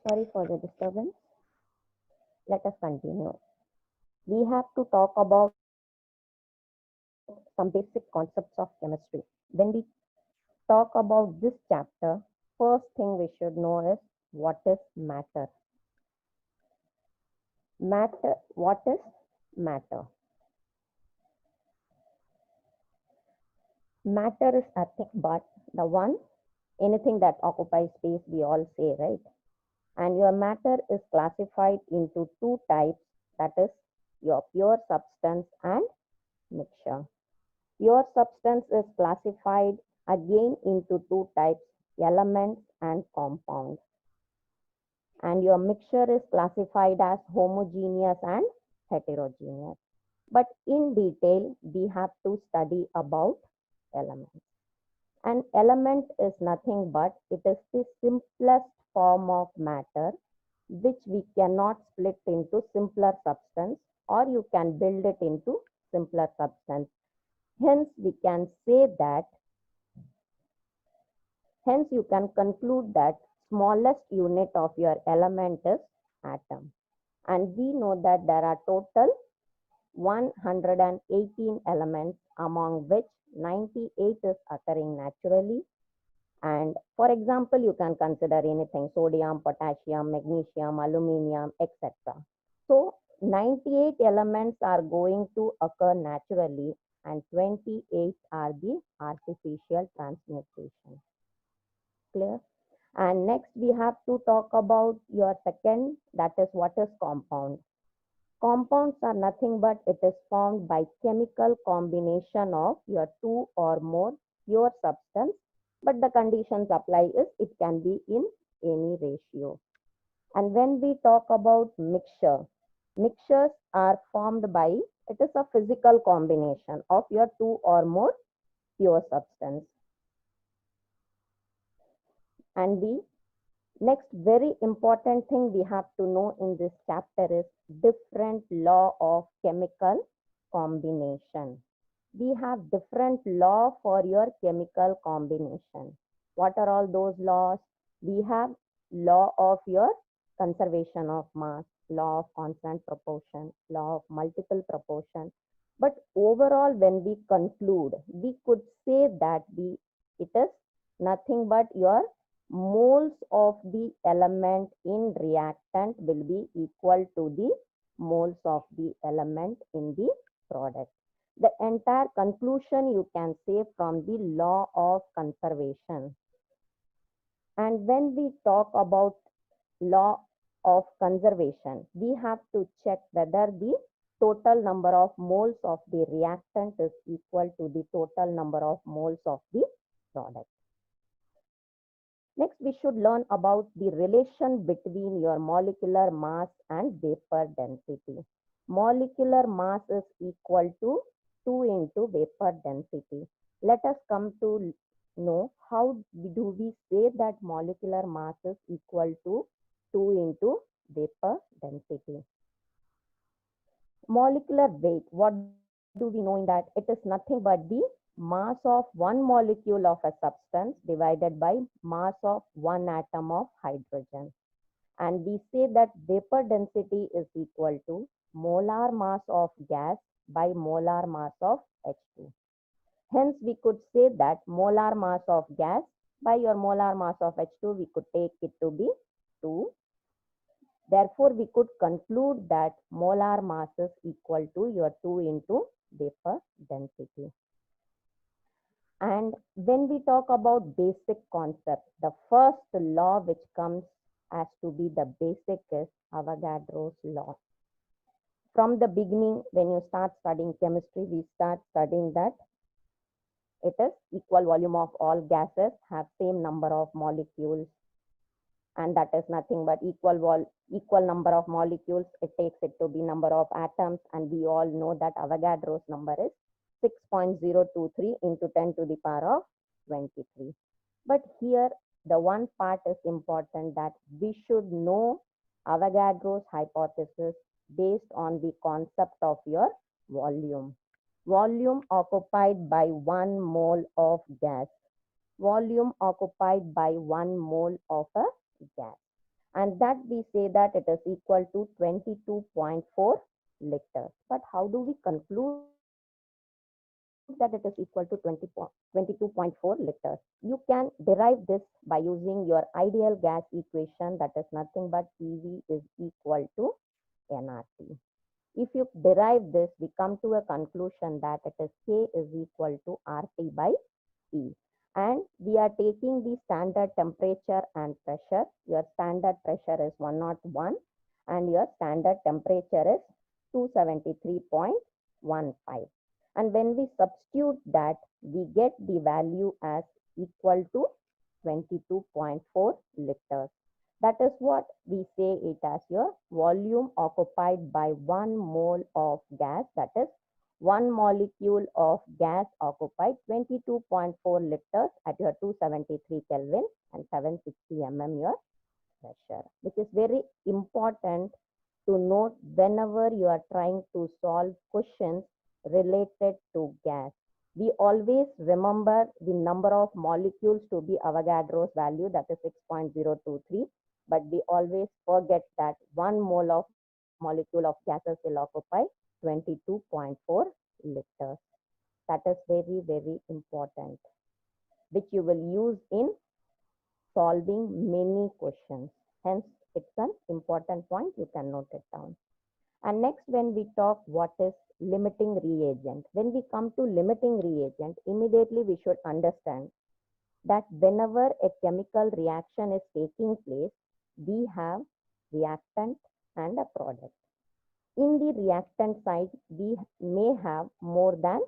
Sorry for the disturbance. Let us continue. We have to talk about some basic concepts of chemistry. When we talk about this chapter, first thing we should know is what is matter. What is matter? Matter is nothing but the one, anything that occupies space, we all say, right? And your matter is classified into two types, that is your pure substance and mixture. Pure substance is classified again into two types, elements and compounds. And your mixture is classified as homogeneous and heterogeneous. But in detail, we have to study about elements. An element is nothing but it is the simplest form of matter which we cannot split into simpler substance, or you can build it into simpler substance. Hence, we can say that, hence you can conclude that smallest unit of your element is atom. And we know that there are total 118 elements, among which 98 is occurring naturally. And for example, you can consider anything, sodium, potassium, magnesium, aluminium, etc. So 98 elements are going to occur naturally and 28 are the artificial transmutation. Clear? And next we have to talk about your second, that is what is compound. Compounds are nothing but it is formed by chemical combination of your two or more pure substance, but the conditions apply is it can be in any ratio. And when we talk about mixture, mixtures are formed by, it is a physical combination of your two or more pure substance. And the next very important thing we have to know in this chapter is different law of chemical combination. We have different law for your chemical combination. What are all those laws? We have law of your conservation of mass, law of constant proportion, law of multiple proportion. But overall, when we conclude, we could say that it is nothing but your moles of the element in reactant will be equal to the moles of the element in the product. The entire conclusion you can say from the law of conservation. And when we talk about law of conservation, we have to check whether the total number of moles of the reactant is equal to the total number of moles of the product. Next, we should learn about the relation between your molecular mass and vapor density. Molecular mass is equal to 2 into vapor density. Let us come to know how do we say that molecular mass is equal to 2 into vapor density. Molecular weight, what do we know in that? It is nothing but the mass of one molecule of a substance divided by mass of one atom of hydrogen. And we say that vapor density is equal to molar mass of gas by molar mass of H2. Hence, we could say that molar mass of gas by your molar mass of H2, we could take it to be 2. Therefore, we could conclude that molar mass is equal to your 2 into vapor density. And when we talk about basic concepts, the first law which comes as to be the basic is Avogadro's law. From the beginning, when you start studying chemistry, we start studying that it is equal volume of all gases have same number of molecules, and that is nothing but equal number of molecules. It takes it to be number of atoms, and we all know that Avogadro's number is 6.023 into 10 to the power of 23. But here, the one part is important, that we should know Avogadro's hypothesis based on the concept of your volume. Volume occupied by 1 mole of gas. Volume occupied by 1 mole of a gas. and that we say that it is equal to 22.4 liters. But how do we conclude that it is equal to 22.4 liters? You can derive this by using your ideal gas equation, that is nothing but PV is equal to nRT. If you derive this, we come to a conclusion that it is K is equal to RT by P. And we are taking the standard temperature and pressure. Your standard pressure is 101 and your standard temperature is 273.15. And when we substitute that, we get the value as equal to 22.4 liters. That is what we say it as your volume occupied by 1 mole of gas, that is 1 molecule of gas occupied 22.4 liters at your 273 Kelvin and 760 mm your pressure, which is very important to note whenever you are trying to solve questions related to gas. We always remember the number of molecules to be Avogadro's value, that is 6.023, but we always forget that 1 mole of molecule of gases will occupy 22.4 liters. That is very, very important, which you will use in solving many questions. Hence, it's an important point. You can note it down. And next, when we talk what is limiting reagent, when we come to limiting reagent, immediately we should understand that whenever a chemical reaction is taking place, we have reactant and a product. In the reactant side, we may have more than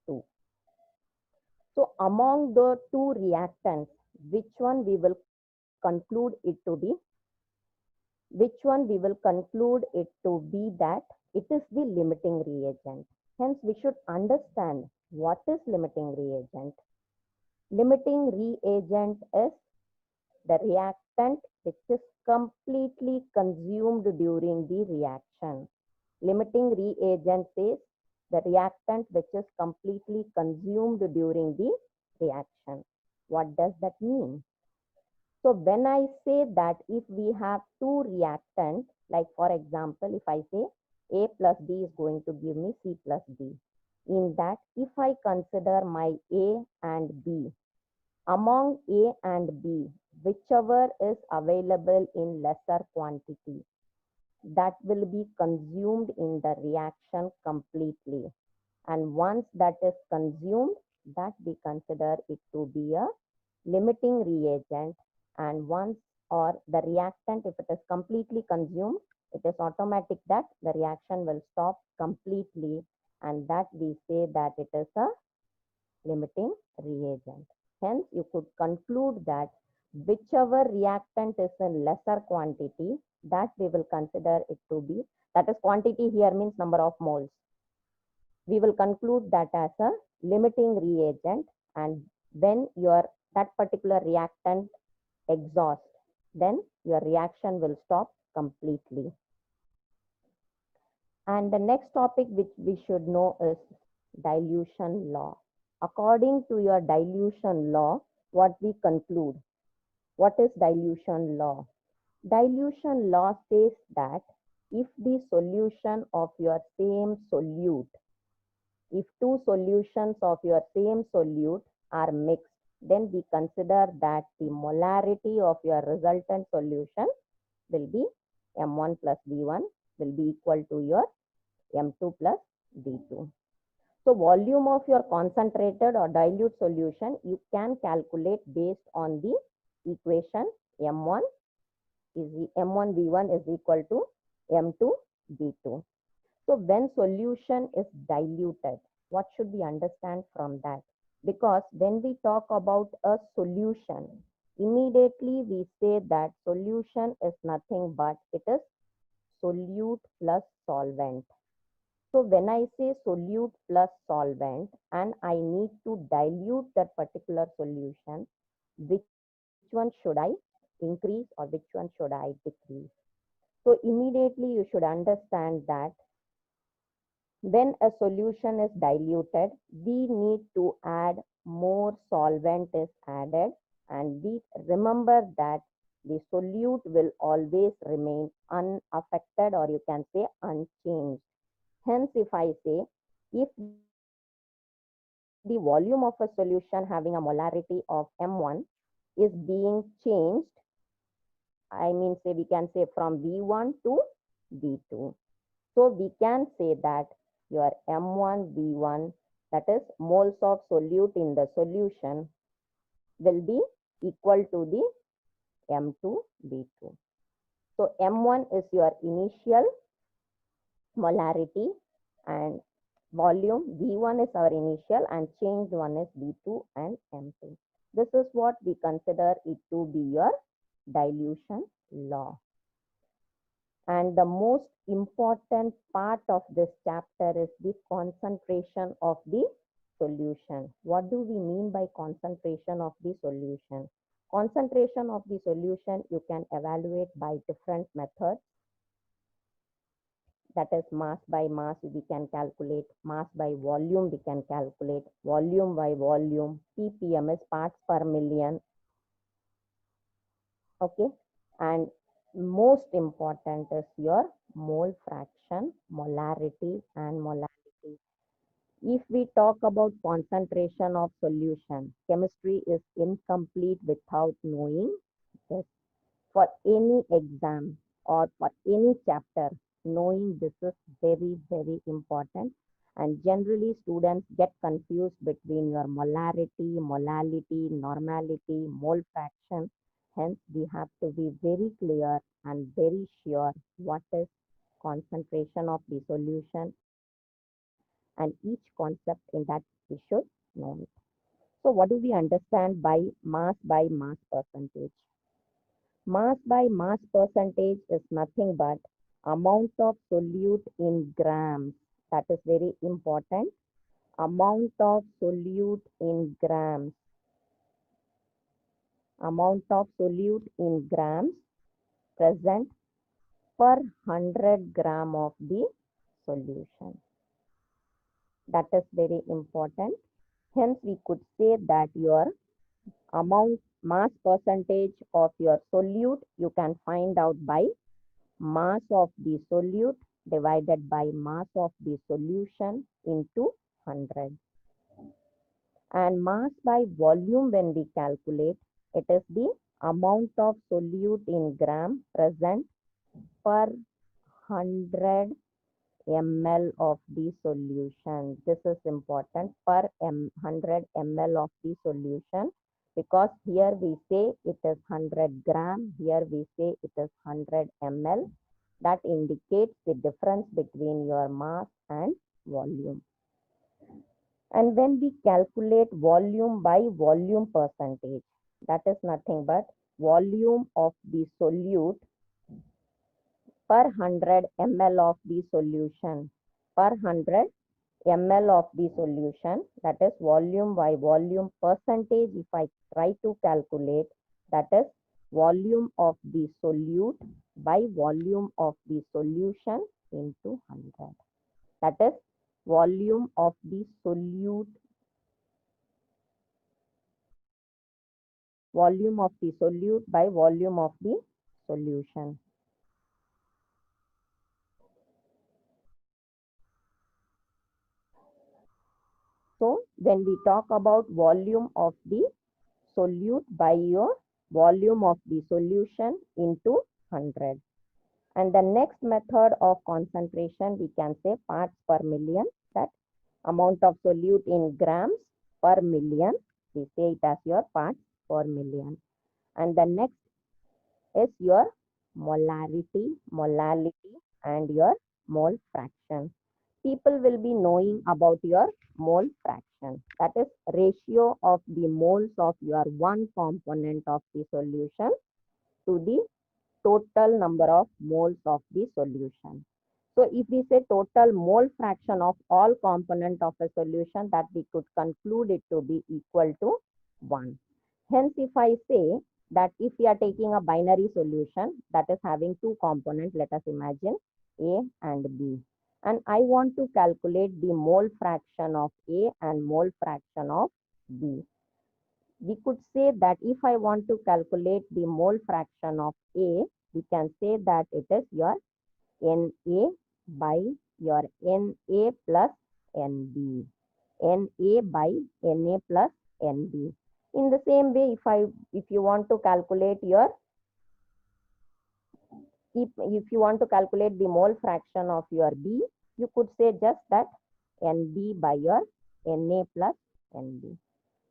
two. So among the two reactants, which one we will conclude it to be? Which one we will conclude it to be that it is the limiting reagent. Hence, we should understand what is limiting reagent. Limiting reagent is the reactant which is completely consumed during the reaction. Limiting reagent says the reactant which is completely consumed during the reaction. What does that mean? So when I say that if we have two reactants, like for example, if I say A plus B is going to give me C plus D, in that if I consider my A and B, among A and B, whichever is available in lesser quantity, that will be consumed in the reaction completely. And once that is consumed, that we consider it to be a limiting reagent. And once or the reactant, if it is completely consumed, it is automatic that the reaction will stop completely, and that we say that it is a limiting reagent. Hence, you could conclude that whichever reactant is in lesser quantity, that we will consider it to be, that is quantity here means number of moles. We will conclude that as a limiting reagent, and when that particular reactant exhausts, then your reaction will stop completely. And the next topic which we should know is dilution law. According to your dilution law, what we conclude? What is dilution law? Dilution law says that if the solution of your same solute, if two solutions of your same solute are mixed, then we consider that the molarity of your resultant solution will be M1 plus V1 will be equal to your M2 plus V2. So volume of your concentrated or dilute solution, you can calculate based on the equation M1 V1 is equal to M2 V2. So when solution is diluted, what should we understand from that? Because when we talk about a solution, immediately we say that solution is nothing but it is solute plus solvent. So when I say solute plus solvent and I need to dilute that particular solution, which one should I increase or which one should I decrease? So immediately you should understand that when a solution is diluted, we need to add more solvent is added, and we remember that the solute will always remain unaffected, or you can say unchanged. Hence, if I say, if the volume of a solution having a molarity of M1 is being changed, I mean, say we can say from V1 to V2. So we can say that your M1 V1, that is moles of solute in the solution, will be equal to the M2 V2. So M1 is your initial molarity and volume. V1 is our initial and changed one is V2 and M2. This is what we consider it to be your dilution law. And the most important part of this chapter is the concentration of the solution. What do we mean by concentration of the solution? Concentration of the solution you can evaluate by different methods. That is mass by mass, we can calculate. Mass by volume, we can calculate. Volume by volume. ppm is parts per million. Okay. And most important is your mole fraction, molarity and molality. If we talk about concentration of solution, chemistry is incomplete without knowing this. For any exam or for any chapter, knowing this is very, very important. And generally, students get confused between your molarity, molality, normality, mole fraction. Hence, we have to be very clear and very sure what is concentration of the solution, and each concept in that we should know it. So, what do we understand by mass percentage? Mass by mass percentage is nothing but amount of solute in grams. That is very important. Amount of solute in grams. Amount of solute in grams present per 100 gram of the solution. That is very important. Hence, we could say that your amount mass percentage of your solute you can find out by mass of the solute divided by mass of the solution into 100. And mass by volume, when we calculate, it is the amount of solute in gram present per 100 ml of the solution. This is important, per 100 ml of the solution, because here we say it is 100 gram, here we say it is 100 ml. That indicates the difference between your mass and volume. And when we calculate volume by volume percentage, that is nothing but volume of the solute per 100 ml of the solution. Per 100 ml of the solution, that is volume by volume percentage. If I try to calculate, that is volume of the solute by volume of the solution into 100. That is volume of the solute, volume of the solute by volume of the solution. So when we talk about volume of the solute by your volume of the solution into 100. And the next method of concentration, we can say parts per million, that amount of solute in grams per million, we say it as your parts per million. And the next is your molarity, molality, and your mole fraction. People will be knowing about your mole fraction. That is ratio of the moles of your one component of the solution to the total number of moles of the solution. So if we say total mole fraction of all component of a solution, that we could conclude it to be equal to 1. Hence, if I say that if we are taking a binary solution that is having two components, let us imagine A and B. And I want to calculate the mole fraction of A and mole fraction of B. we could say that if I want to calculate the mole fraction of A, we can say that it is your Na by your Na plus Nb. Na by Na plus Nb. In the same way, if you want to calculate your if you want to calculate the mole fraction of your B, you could say just that Nb by your Na plus Nb.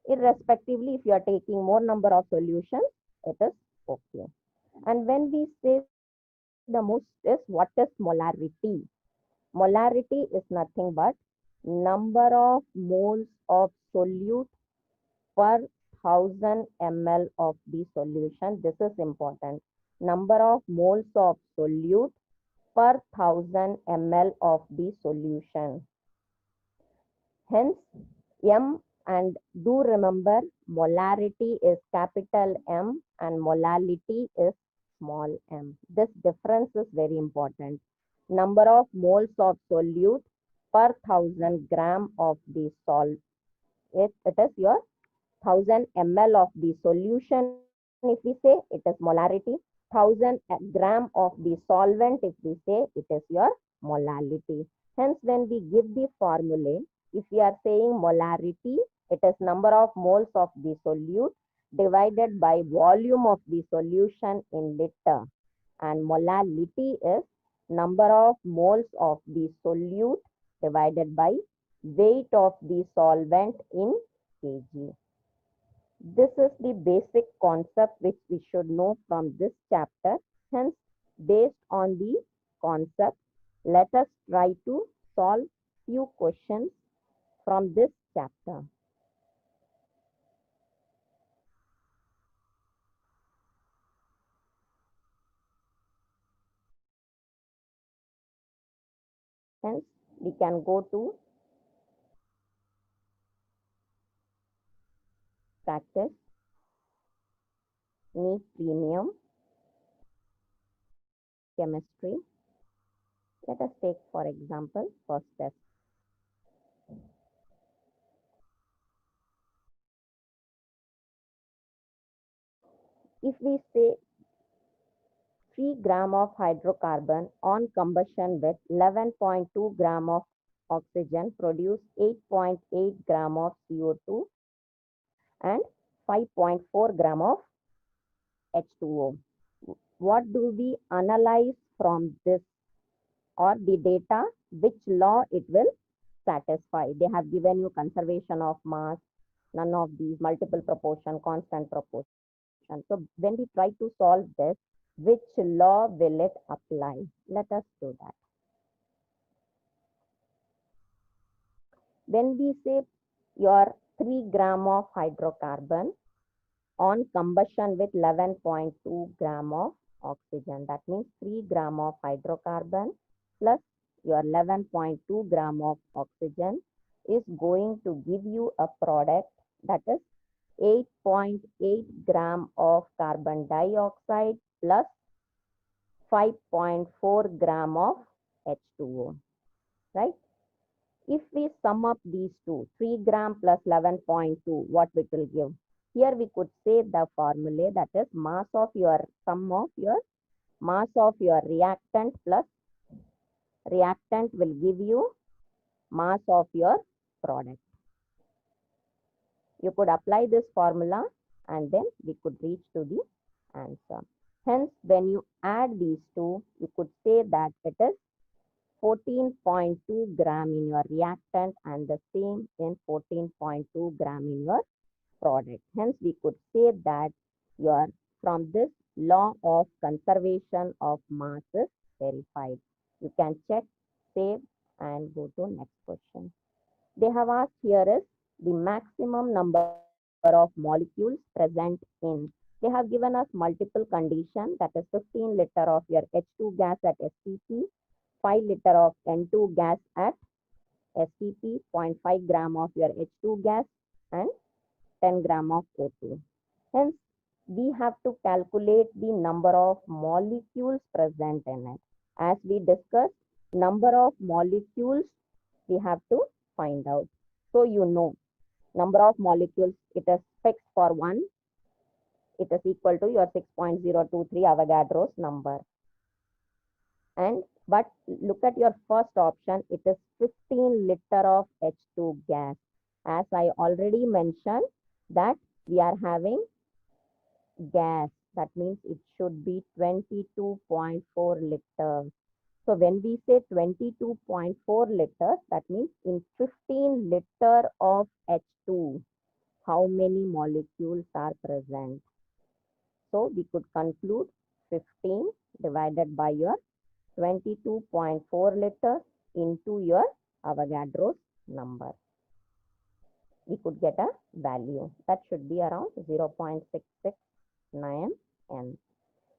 Irrespectively, if you are taking more number of solutions, it is okay. And when we say the most is, what is molarity? Molarity is nothing but number of moles of solute per 1000 ml of the solution. This is important. Number of moles of solute per 1000 ml of the solution. Hence, M, and do remember molarity is capital M and molality is small m. This difference is very important. Number of moles of solute per 1000 gram of the salt. It is your 1000 ml of the solution. If we say it is molarity, 1000 gram of the solvent, if we say it is your molality. Hence, when we give the formulae, if we are saying molarity, it is number of moles of the solute divided by volume of the solution in liter. And molality is number of moles of the solute divided by weight of the solvent in kg. This is the basic concept which we should know from this chapter. Hence, based on the concept, let us try to solve few questions from this chapter. Hence, we can go to practice, NEET Premium, Chemistry. Let us take, for example, first test. If we say 3 gram of hydrocarbon on combustion with 11.2 gram of oxygen produce 8.8 gram of CO2 and 5.4 gram of H2O. What do we analyze from this or the data? Which law it will satisfy? They have given you conservation of mass, none of these, multiple proportion, constant proportion. So when we try to solve this, which law will it apply? Let us do that. When we say your 3 gram of hydrocarbon on combustion with 11.2 gram of oxygen, that means 3 gram of hydrocarbon plus your 11.2 gram of oxygen is going to give you a product that is 8.8 gram of carbon dioxide plus 5.4 gram of H2O, right? If we sum up these two, 3 gram plus 11.2, what it will give? Here we could say the formula, that is mass of your sum of your mass of your reactant plus reactant will give you mass of your product. You could apply this formula and then we could reach to the answer. Hence, when you add these two, you could say that it is 14.2 gram in your reactant and the same in 14.2 gram in your product. Hence, we could say that your from this law of conservation of mass is verified. You can check, save, and go to next question. They have asked here is the maximum number of molecules present in. They have given us multiple conditions, that is 15 liter of your H2 gas at STP, 5 liter of N2 gas at STP, 0.5 gram of your H2 gas and 10 gram of O2. Hence, we have to calculate the number of molecules present in it. As we discussed, number of molecules we have to find out. So you know number of molecules, it is fixed for 1. It is equal to your 6.023 Avogadro's number. And but look at your first option, it is 15 liter of H2 gas. As I already mentioned that we are having gas, that means it should be 22.4 liters. So when we say 22.4 liters, that means in 15 liter of H2, how many molecules are present? So we could conclude 15 divided by your 22.4 liters into your Avogadro's number. We could get a value that should be around 0.669 N.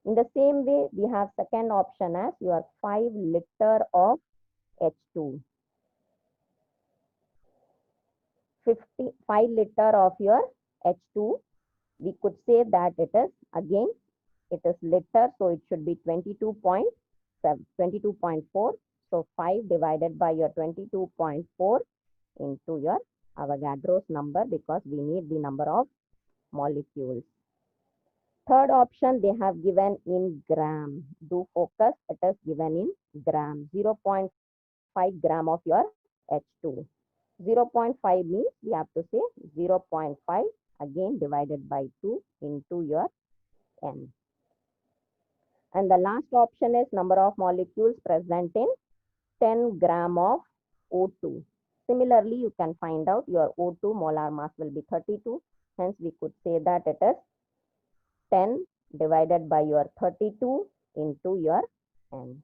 In the same way, we have second option as your 5 liter of H2. 5 liter of your H2, we could say that it is again, it is liter, so it should be 22.4. So 5 divided by your 22.4 into your Avogadro's number, because we need the number of molecules. Third option they have given in gram. Do focus, it is given in gram. 0.5 gram of your H2. 0.5 means we have to say 0.5 again divided by 2 into your N. And the last option is number of molecules present in 10 gram of O2. Similarly, you can find out your O2 molar mass will be 32. Hence, we could say that it is 10 divided by your 32 into your N.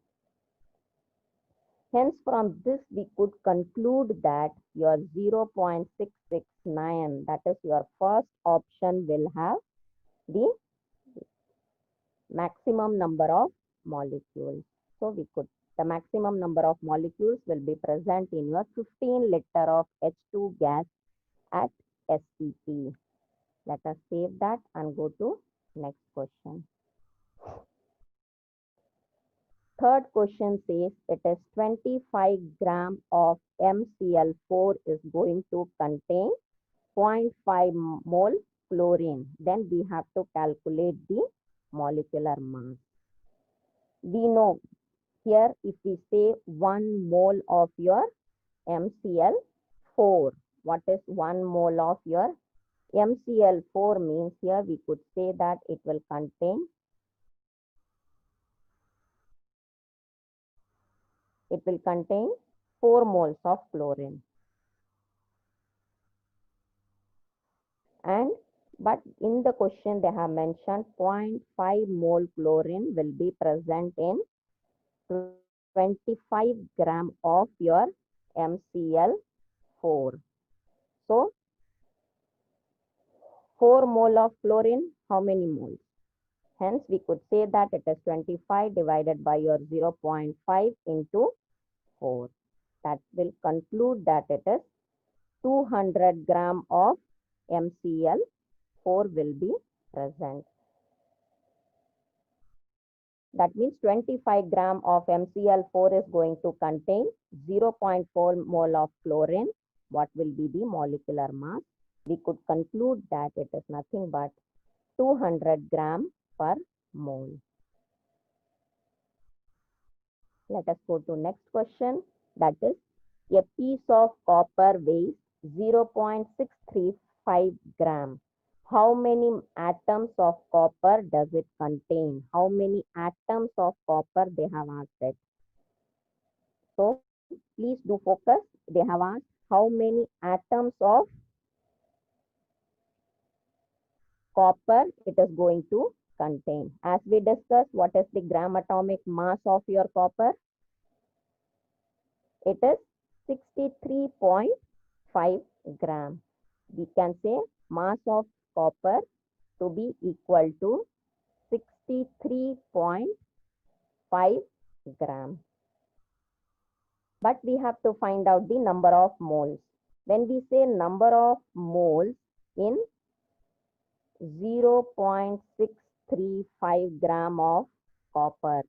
Hence, from this, we could conclude that your 0.669, that is your first option, will have the maximum number of molecules. So, the maximum number of molecules will be present in your 15 liter of H2 gas at STP. Let us save that and go to next question. Third question says it is 25 gram of MCl4 is going to contain 0.5 mole chlorine. Then we have to calculate the molecular mass. We know here if we say 1 mole of your MCl4, what is 1 mole of your MCl4 means here we could say that it will contain 4 moles of chlorine. But in the question they have mentioned 0.5 mole chlorine will be present in 25 gram of your MCl4. So 4 mole of chlorine, how many moles? Hence we could say that it is 25 divided by your 0.5 into 4. That will conclude that it is 200 gram of MCl4 will be present. That means 25 gram of MCl4 is going to contain 0.4 mole of chlorine. What will be the molecular mass? We could conclude that it is nothing but 200 gram per mole. Let us go to next question. That is, a piece of copper weighs 0.635 gram. How many atoms of copper does it contain? How many atoms of copper they have asked it? So, please do focus. They have asked how many atoms of copper it is going to contain. As we discussed, what is the gram atomic mass of your copper? It is 63.5 gram. We can say mass of copper to be equal to 63.5 gram. But we have to find out the number of moles. When we say number of moles in 0.635 gram of copper,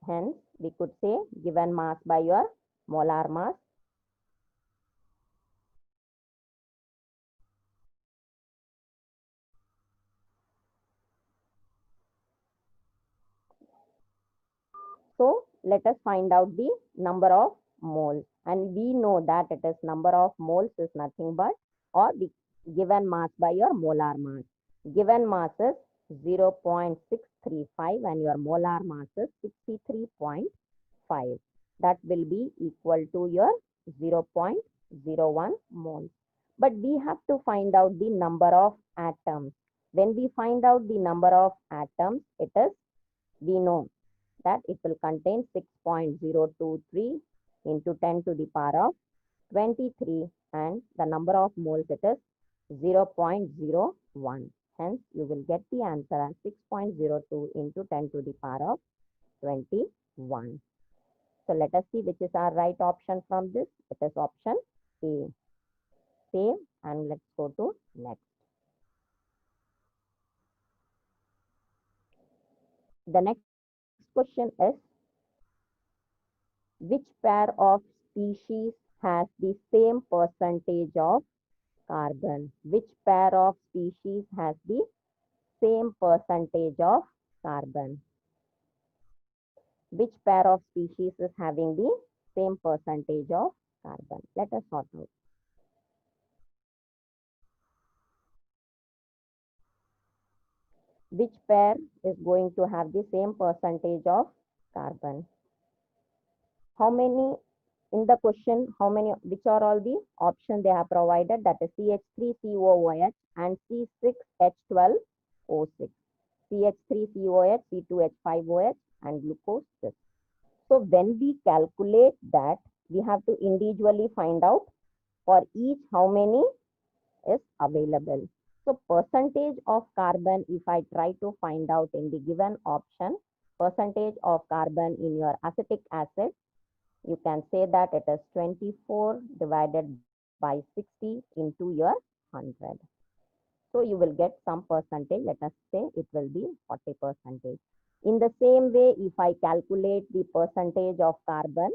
hence we could say given mass by your molar mass let us find out the number of moles. And we know that it is number of moles is nothing but, or the given mass by your molar mass. Given mass is 0.635 and your molar mass is 63.5. That will be equal to your 0.01 moles. But we have to find out the number of atoms. When we find out the number of atoms, it is, we know that it will contain 6.023 into 10 to the power of 23, and the number of moles it is 0.01. Hence, you will get the answer as 6.02 into 10 to the power of 21. So let us see which is our right option from this. It is option A. Save and let's go to next. The next question is, which pair of species has the same percentage of carbon? Which pair of species has the same percentage of carbon? Which pair of species is having the same percentage of carbon? Let us sort out. Which pair is going to have the same percentage of carbon? How many, in the question, how many, which are all the options they have provided? That is CH3COOH and C6H12O6. CH3COH, C2H5OH and glucose 6. So when we calculate that, we have to individually find out for each how many is available. So percentage of carbon, if I try to find out in the given option, percentage of carbon in your acetic acid, you can say that it is 24 divided by 60 into your 100. So you will get some percentage. Let us say it will be 40%. In the same way, if I calculate the percentage of carbon,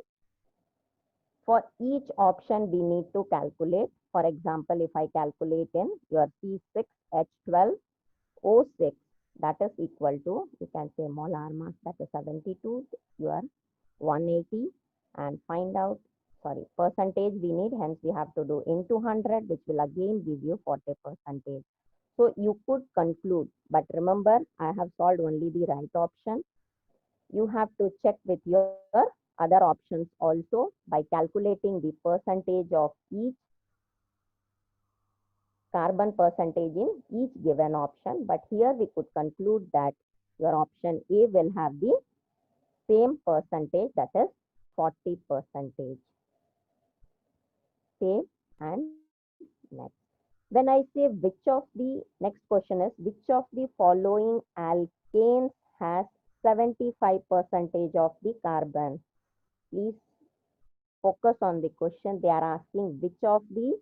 for each option we need to calculate. For example, if I calculate in your C6H12O6, that is equal to, you can say molar mass, that is 72, your 180, and find out, sorry, percentage we need, hence we have to do into 100, which will again give you 40%. So you could conclude, but remember, I have solved only the right option. You have to check with your other options also by calculating the percentage of each carbon percentage in each given option. But here we could conclude that your option A will have the same percentage, that is 40%. Save and next. When I say which of the, next question is, which of the following alkanes has 75% of the carbon? Please focus on the question. They are asking which of the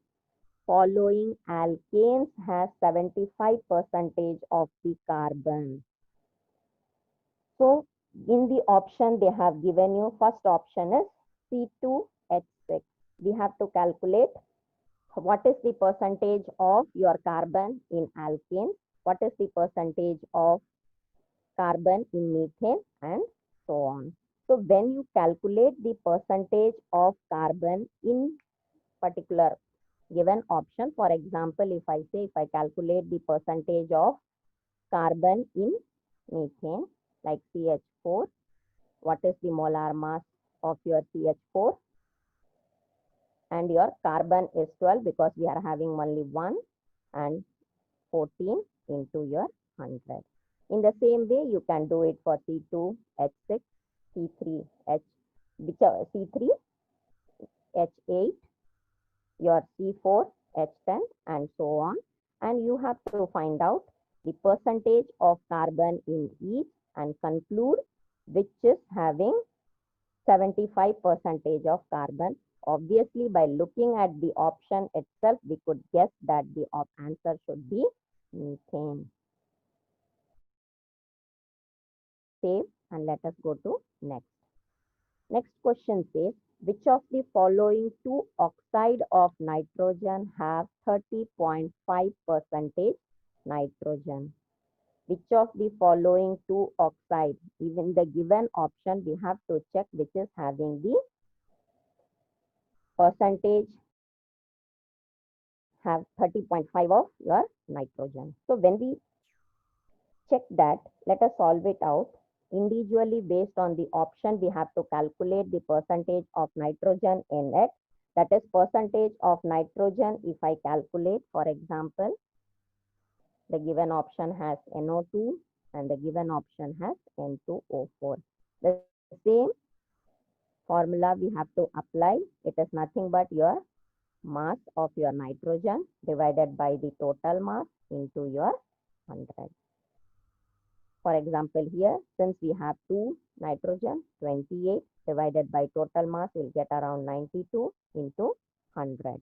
following alkanes has 75% of the carbon. So in the option they have given you, first option is C2H6. We have to calculate what is the percentage of your carbon in alkane, what is the percentage of carbon in methane, and so on. So when you calculate the percentage of carbon in particular given option, for example, if I say, if I calculate the percentage of carbon in methane, like CH4, what is the molar mass of your CH4? And your carbon is 12 because we are having only 1 and 14 into your 100. In the same way, you can do it for C2H6, C3H, C3H8, your C4H10 and so on. And you have to find out the percentage of carbon in each and conclude which is having 75% of carbon. Obviously, by looking at the option itself, we could guess that the answer should be methane. Save and let us go to next. Next question says, which of the following two oxide of nitrogen have 30.5% nitrogen? Which of the following two oxides? Even the given option, we have to check which is having the percentage have 30.5 of your nitrogen. So when we check that, let us solve it out. Individually, based on the option, we have to calculate the percentage of nitrogen in it. That is percentage of nitrogen. If I calculate, for example, the given option has NO2 and the given option has N2O4. The same formula we have to apply. It is nothing but your mass of your nitrogen divided by the total mass into your 100. For example, here, since we have 2 nitrogen, 28 divided by total mass, we'll get around 92 into 100.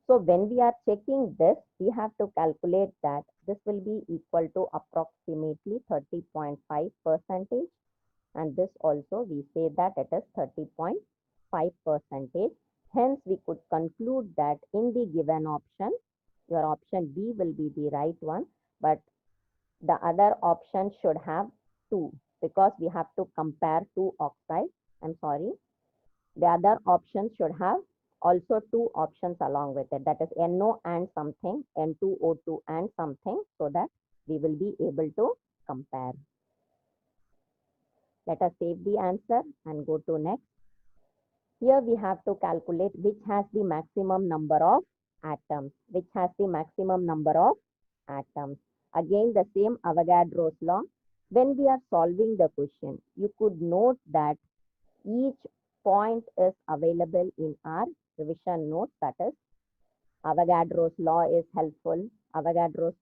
So when we are checking this, we have to calculate that this will be equal to approximately 30.5 percentage. And this also we say that it is 30.5 percentage. Hence, we could conclude that in the given option, your option B will be the right one, but the other option should have 2 because we have to compare 2 oxides. I'm sorry. The other option should have also 2 options along with it. That is NO and something, N2O2 and something, so that we will be able to compare. Let us save the answer and go to next. Here we have to calculate which has the maximum number of atoms. Which has the maximum number of atoms. Again, the same Avogadro's law. When we are solving the question, you could note that each point is available in our revision notes. That is, Avogadro's law is helpful.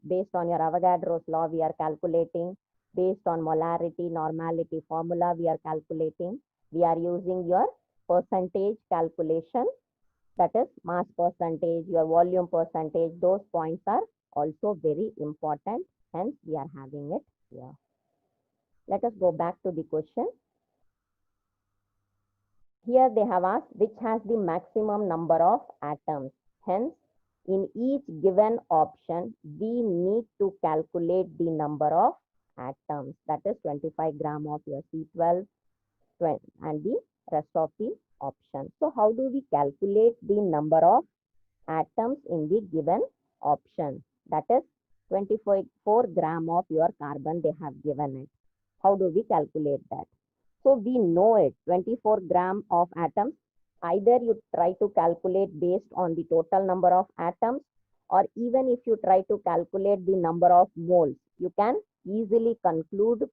Based on your Avogadro's law, we are calculating. Based on molarity, normality formula, we are calculating. We are using your percentage calculation. That is mass percentage, your volume percentage. Those points are also very important. Hence, we are having it here. Let us go back to the question. Here they have asked which has the maximum number of atoms. Hence, in each given option, we need to calculate the number of atoms. That is 25 gram of your C12 and the rest of the options. So, how do we calculate the number of atoms in the given option? That is 24 gram of your carbon they have given it. How do we calculate that? So we know it, 24 gram of atoms. Either you try to calculate based on the total number of atoms, or even if you try to calculate the number of moles, you can easily conclude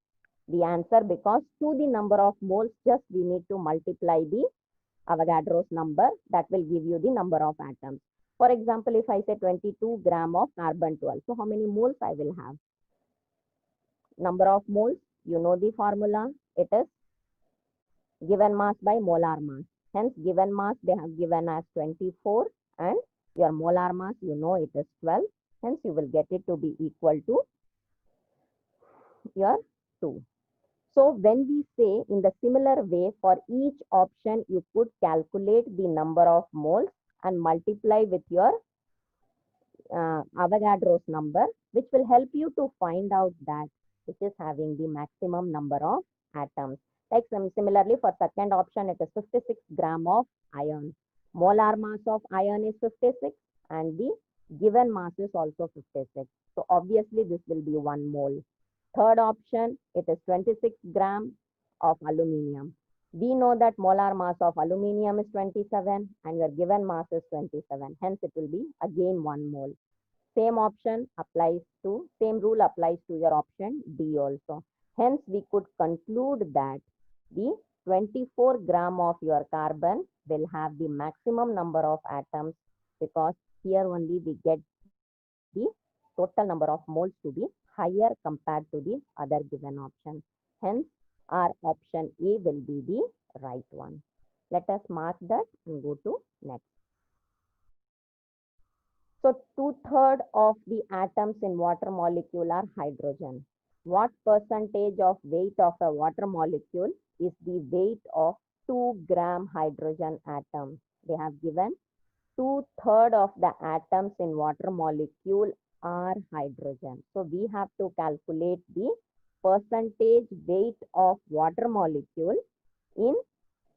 the answer, because to the number of moles, just we need to multiply the Avogadro's number. That will give you the number of atoms. For example, if I say 22 gram of carbon-12, so how many moles I will have? Number of moles, you know the formula. It is given mass by molar mass. Hence, given mass they have given as 24 and your molar mass, you know it is 12. Hence, you will get it to be equal to your 2. So, when we say in the similar way, for each option, you could calculate the number of moles and multiply with your Avogadro's number, which will help you to find out that which is having the maximum number of atoms. Like similarly, for second option, it is 56 gram of iron. Molar mass of iron is 56 and the given mass is also 56. So obviously this will be 1 mole. Third option, it is 26 gram of aluminium. We know that molar mass of aluminium is 27 and your given mass is 27. Hence it will be again 1 mole. Same option applies to, same rule applies to your option D also. Hence we could conclude that the 24 gram of your carbon will have the maximum number of atoms, because here only we get the total number of moles to be higher compared to the other given option. Hence, our option A will be the right one. Let us mark that and go to next. So, 2/3 of the atoms in water molecule are hydrogen. What percentage of weight of a water molecule is the weight of 2 gram hydrogen atom? They have given 2/3 of the atoms in water molecule are hydrogen. So we have to calculate the percentage weight of water molecule in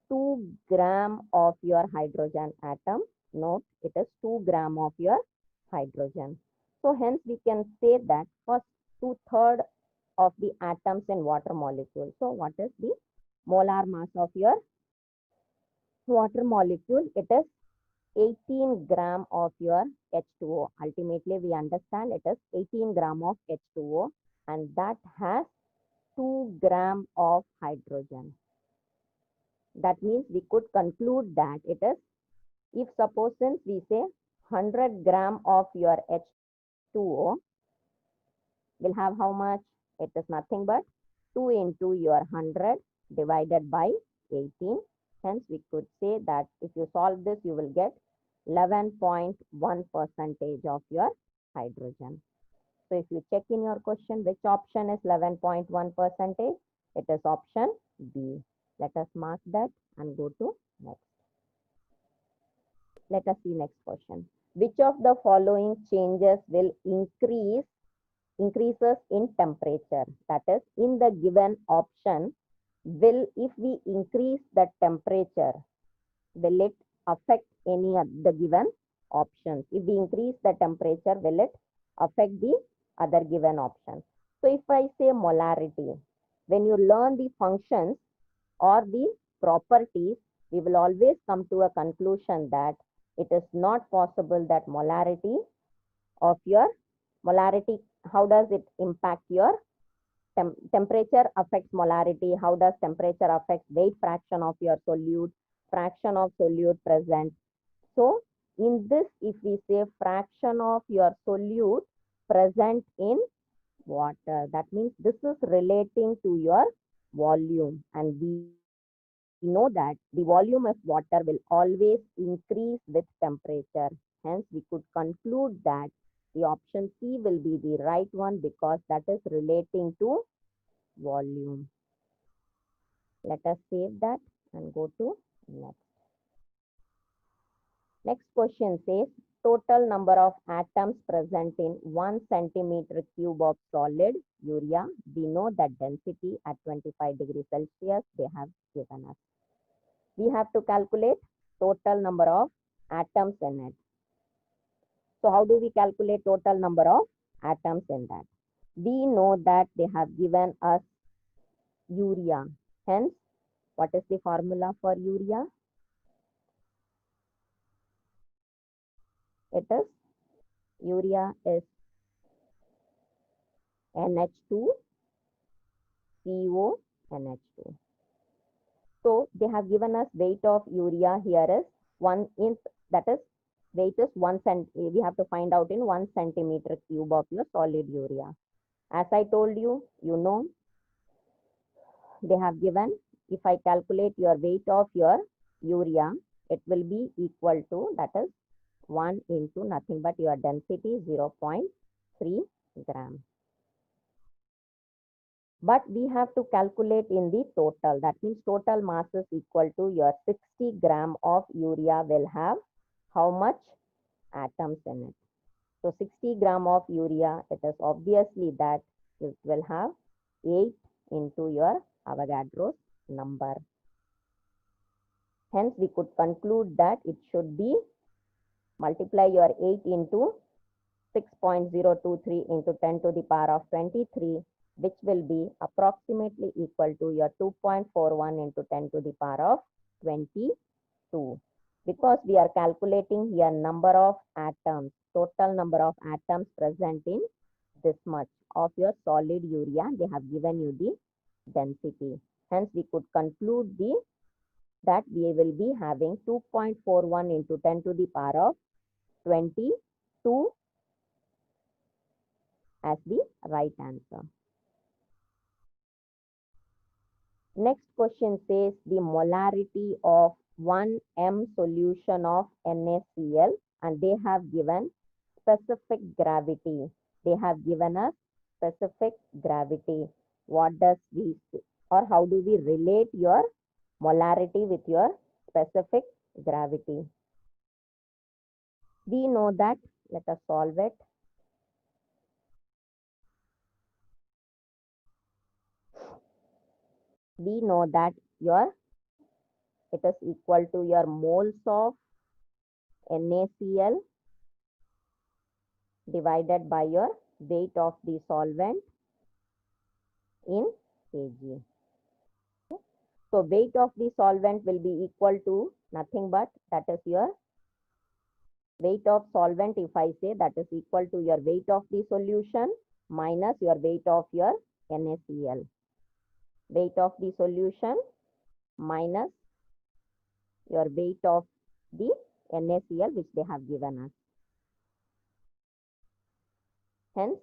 2 gram of your hydrogen atom. Note, it is 2 gram of your hydrogen. So hence we can say that first 2/3 of the atoms in water molecule. So what is the molar mass of your water molecule? It is 18 gram of your H2O. Ultimately, we understand it is 18 gram of H2O, and that has 2 gram of hydrogen. That means we could conclude that it is, if suppose since we say 100 gram of your H2O will have how much? It is nothing but 2 into your 100 divided by 18. Hence, we could say that if you solve this, you will get 11.1 percentage of your hydrogen. So if you check in your question, which option is 11.1 percentage? It is option B. Let us mark that and go to next. Let us see next question. Which of the following changes will increases in temperature? That is, in the given option, if we increase the temperature, will it affect any of the given options? If we increase the temperature, will it affect the other given options? So if I say molarity, when you learn the functions or the properties, we will always come to a conclusion that it is not possible that molarity, how does it impact your temperature affects molarity? How does temperature affect weight fraction of your solute, fraction of solute present? So in this, if we say fraction of your solute present in water, that means this is relating to your volume, and we know that the volume of water will always increase with temperature. Hence, we could conclude that the option C will be the right one because that is relating to volume. Let us save that and go to next. Next question says, total number of atoms present in 1 centimeter cube of solid urea. We know that density at 25 degrees Celsius they have given us. We have to calculate total number of atoms in it. So how do we calculate total number of atoms in that? We know that they have given us urea. Hence, what is the formula for urea? It is, urea is NH2 CO NH2. So they have given us weight of urea here is 1 in, that is weight is 1 cent. We have to find out in 1 centimeter cube of your solid urea. As I told you, you know, they have given, if I calculate your weight of your urea, it will be equal to, that is 1 into nothing but your density 0.3 gram. But we have to calculate in the total. That means total mass is equal to your 60 gram of urea will have how much atoms in it. So 60 gram of urea, it is obviously that it will have 8 into your Avogadro's number. Hence, we could conclude that it should be, multiply your 8 into 6.023 into 10 to the power of 23, which will be approximately equal to your 2.41 into 10 to the power of 22. Because we are calculating here number of atoms, total number of atoms present in this much of your solid urea, they have given you the density. Hence, we could conclude that we will be having 2.41 into 10 to the power of 22 as the right answer. Next question says the molarity of 1 m solution of NaCl, and they have given specific gravity. They have given us specific gravity. What does we, or how do we relate your molarity with your specific gravity? We know that, let us solve it. We know that it is equal to your moles of NaCl divided by your weight of the solvent in kg. So weight of the solvent will be equal to nothing but, that is your weight of solvent. If I say, that is equal to your weight of the solution minus your weight of your NaCl. Weight of the solution minus your weight of the NaCl which they have given us. Hence,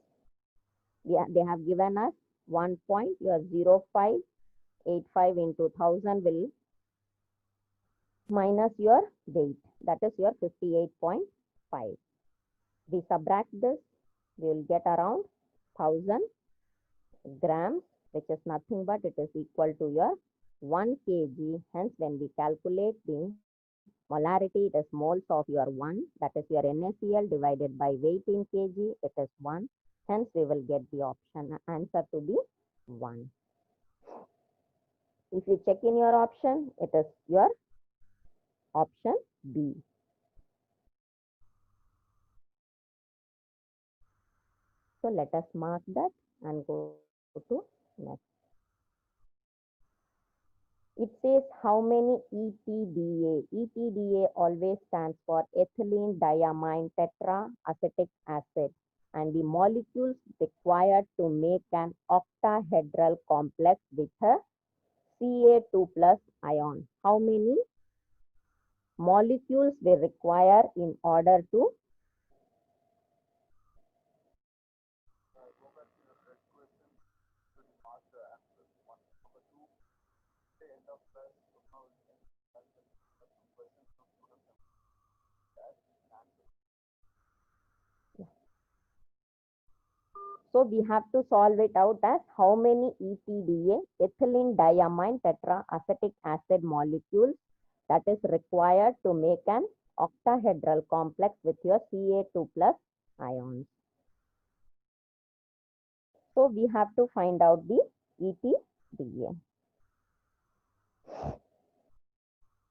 they have given us 1.0585 into 1000 will minus your weight, that is your 58.5. We subtract this, we will get around 1000 grams, which is nothing but it is equal to your 1 kg. Hence, when we calculate the molarity, it is moles of your 1, that is your NaCl divided by weight in kg, it is 1. Hence, we will get the answer to be 1. If you check in your option, it is your option B. So let us mark that and go to next. It says how many ETDA. ETDA always stands for ethylene diamine tetraacetic acid, and the molecules required to make an octahedral complex with a Ca2 plus ion. How many molecules we require in order to So we have to solve it out as how many ETDA, ethylene diamine tetraacetic acid molecules, that is required to make an octahedral complex with your Ca2 plus ions. So we have to find out the ETDA.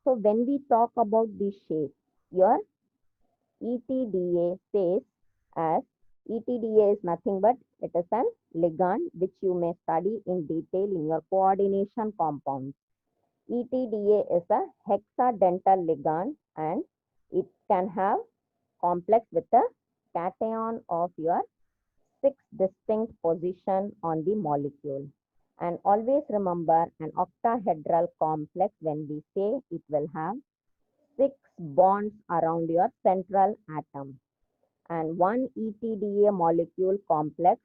So when we talk about the shape, your ETDA says as ETDA is nothing but it is an ligand which you may study in detail in your coordination compounds. ETDA is a hexadental ligand and it can have complex with a cation of your 6 distinct position on the molecule. And always remember an octahedral complex, when we say it will have 6 bonds around your central atom, and one ETDA molecule complex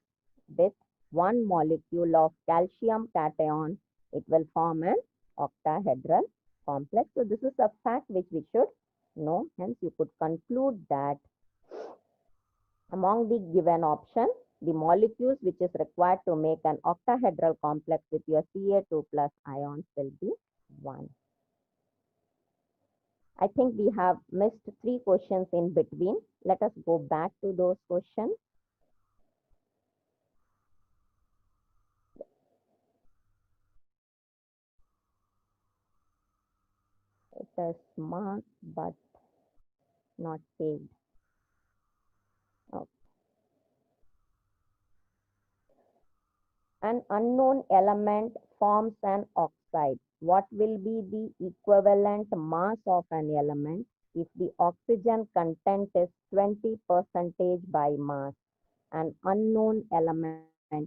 with one molecule of calcium cation, it will form an octahedral complex. So this is a fact which we should know. Hence, you could conclude that among the given option, the molecules which is required to make an octahedral complex with your Ca2 plus ions will be 1. I think we have missed 3 questions in between. Let us go back to those questions. It is marked but not saved. Okay. An unknown element forms an oxide. What will be the equivalent mass of an element if the oxygen content is 20% by mass? An unknown element.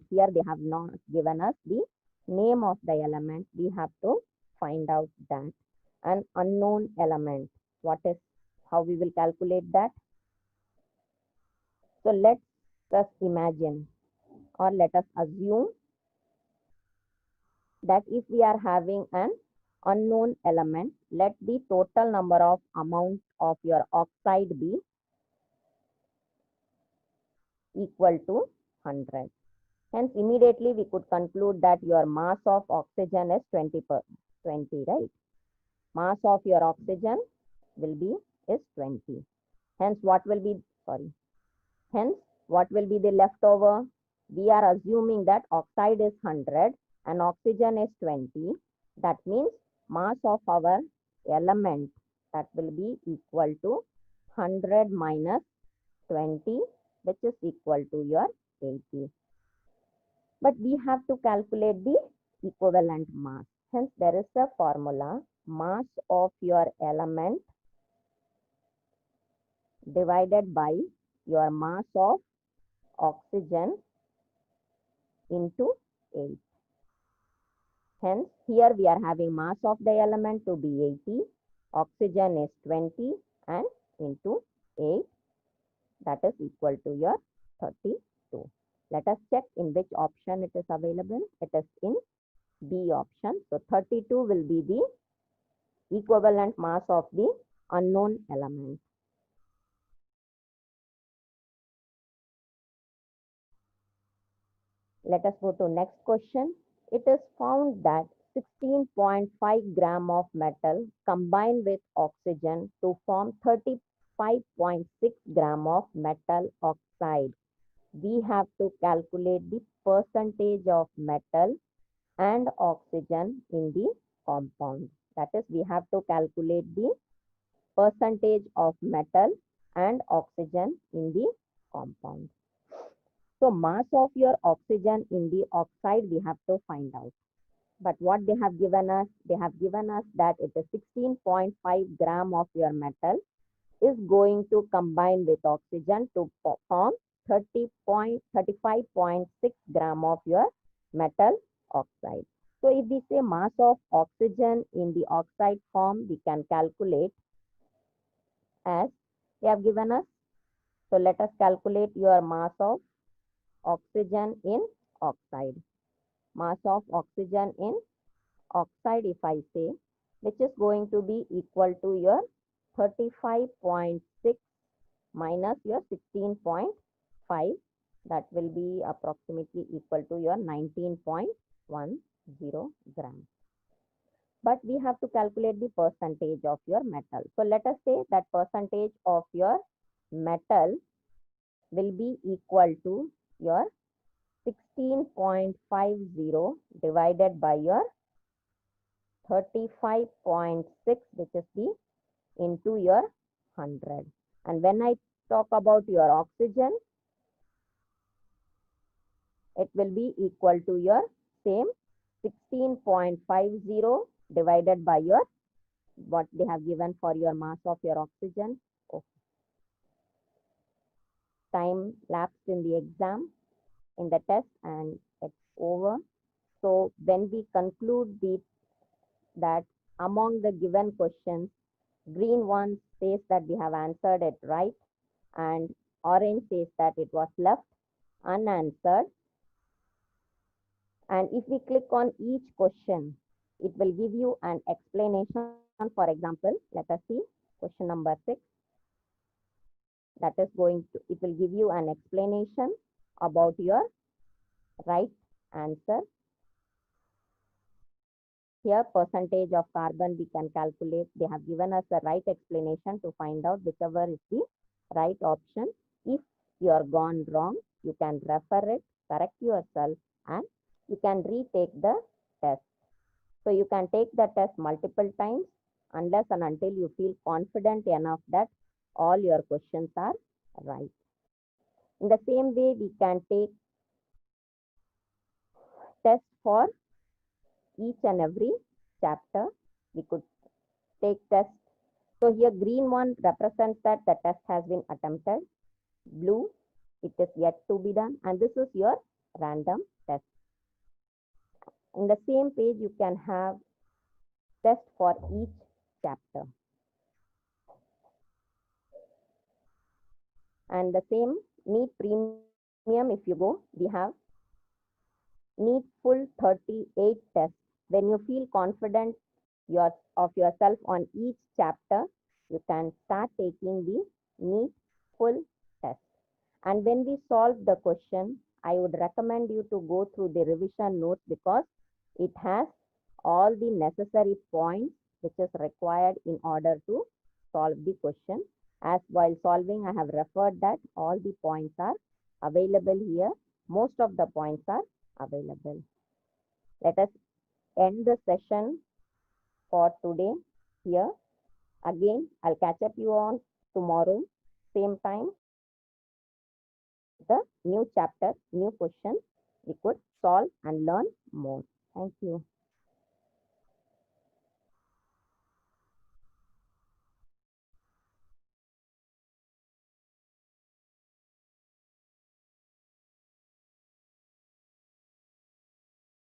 Here they have not given us the name of the element. We have to find out that. An unknown element. How we will calculate that? So let us imagine or let us assume that if we are having an unknown element, let the total number of amount of your oxide be equal to 100. Hence, immediately we could conclude that your mass of oxygen is 20, right? Mass of your oxygen will be is 20. Hence, what will be, sorry, hence, what will be the leftover? We are assuming that oxide is 100 and oxygen is 20. That means mass of our element, that will be equal to 100 minus 20, which is equal to your 80. But we have to calculate the equivalent mass. Hence, there is a formula: mass of your element divided by your mass of oxygen into 8. Hence, here we are having mass of the element to be 80, oxygen is 20, and into 8, that is equal to your 32. Let us check in which option it is available. It is in B option. So 32 will be the equivalent mass of the unknown element. Let us go to next question. It is found that 16.5 gram of metal combined with oxygen to form 35.6 gram of metal oxide. We have to calculate the percentage of metal and oxygen in the compound. That is, we have to calculate the percentage of metal and oxygen in the compound. So mass of your oxygen in the oxide we have to find out. But what they have given us? They have given us that it is 16.5 gram of your metal is going to combine with oxygen to form 35.6 gram of your metal oxide. So if we say mass of oxygen in the oxide form, we can calculate as they have given us. So let us calculate your mass of oxygen in oxide. Mass of oxygen in oxide, if I say, which is going to be equal to your 35.6 minus your 16.5, that will be approximately equal to your 19.10 gram. But we have to calculate the percentage of your metal. So let us say that percentage of your metal will be equal to your 16.50 divided by your 35.6, which is the into your 100. And when I talk about your oxygen, it will be equal to your same 16.50 divided by your what they have given for your mass of your oxygen. Okay. Time lapsed in the exam, in the test, and it's over. So when we conclude that among the given questions, green one says that we have answered it right, and orange says that it was left unanswered. And if we click on each question, it will give you an explanation. For example, let us see question number 6. That is it will give you an explanation about your right answer. Here, percentage of carbon we can calculate. They have given us the right explanation to find out whichever is the right option. If you are gone wrong, you can refer it, correct yourself, and you can retake the test. So you can take the test multiple times unless and until you feel confident enough that all your questions are right. In the same way, we can take tests for each and every chapter. We could take tests. So here green one represents that the test has been attempted. Blue, it is yet to be done. And this is your random test. In the same page, you can have test for each chapter. And the same NEET premium, if you go, we have NEET full 38 tests. When you feel confident of yourself on each chapter, you can start taking the NEET full test. And when we solve the question, I would recommend you to go through the revision notes because it has all the necessary points which is required in order to solve the question. As while solving, I have referred that all the points are available here. Most of the points are available. Let us end the session for today here. Again, I'll catch up you on tomorrow, same time. The new chapter, new question, we could solve and learn more. Thank you.